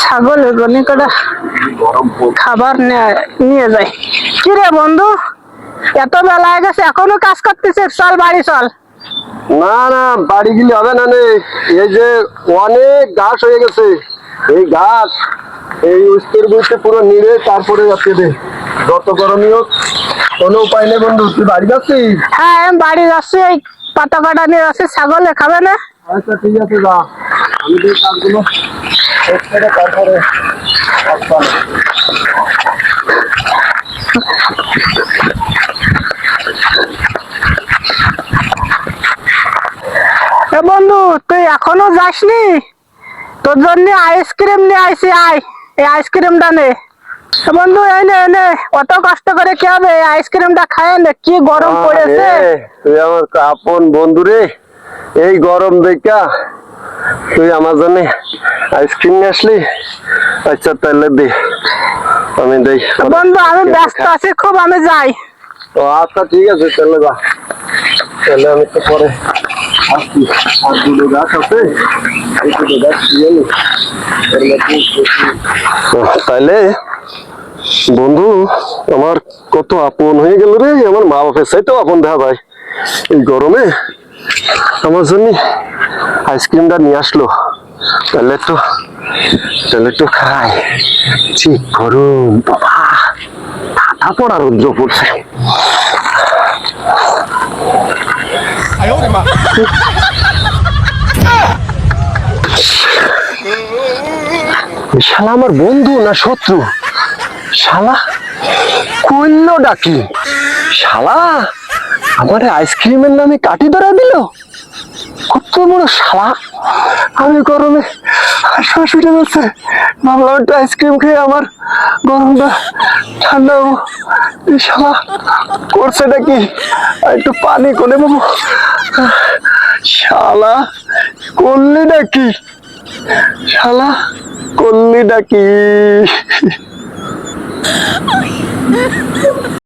ছাগলের জন্য কটা খাবার নিয়ে যায়। কি রে বন্ধু, এত বেলা হয়ে গেছে এখনো কাজ করতেছে? চল বাড়ি চল। না না, বাড়ি গেলে হবে না রে। এই যে অনেক ঘাস হয়ে গেছে, এই ঘাস এই উস্তের বইতে পুরো নিড়ে তারপরে যাচ্ছে রে। যত গরমই হোক কোনো উপায় নেই বন্ধু। তুই বাড়ি যাচ্ছিস? হ্যাঁ আমি বাড়ি যাচ্ছি, এই পাতা কাটা নিয়ে যাচ্ছি। ছাগলে খাবে না? আচ্ছা ঠিক আছে, যা। আমি তো কাজগুলো শেষ করে তারপরে আসতাম। এ বন্ধু, তুই এখনো যাসনি? তোর জন্য আইসক্রিম নিয়ে আইসি, আয় এই আইসক্রিমটা নে। এ বন্ধু এনে এনে, অত কষ্ট করে কি হবে, এই আইসক্রিমটা খায় নে। কি গরম পড়েছে। তুই আমার আপন বন্ধু রে, এই গরম দেখা তুই আমার জন্য আইসক্রিম নিয়ে আসলি। আচ্ছা তাহলে দে, আমি দেই। বন্ধু আমি ব্যস্ত আছি খুব, আমি যাই। ও আচ্ছা ঠিক আছে, তাহলে যা। তাহলে আমি তো পরে আসছি। আর দুটো গাছ আছে, এই দুটো গাছ দিয়ে নি। তাইলে বন্ধু আমার কত আপন হয়ে গেল রে। আমার মা বাপের চাইতেও আপন দেখা ভাই। এই গরমে আমার জন্য আইসক্রিমটা নিয়ে আসলো। তাহলে একটু খাই। ঠিক গরম বাবা, ঠাটা পড়া রৌদ্র পড়ছে। শালা আমার বন্ধু না শত্রু? শালা কইল ডাকি, শালা আমার আইসক্রিমের নামে কাটি ধরা দিল। কত বড় শালা! আমি গরমে শ্বাস উঠে যাচ্ছে, ভাবলাম একটু আইসক্রিম খেয়ে আমার গরমটা ঠান্ডা হবো। এই শালা করছে নাকি, একটু পানি কোলে বাবু। শালা করলি নাকি, শালা করলি নাকি?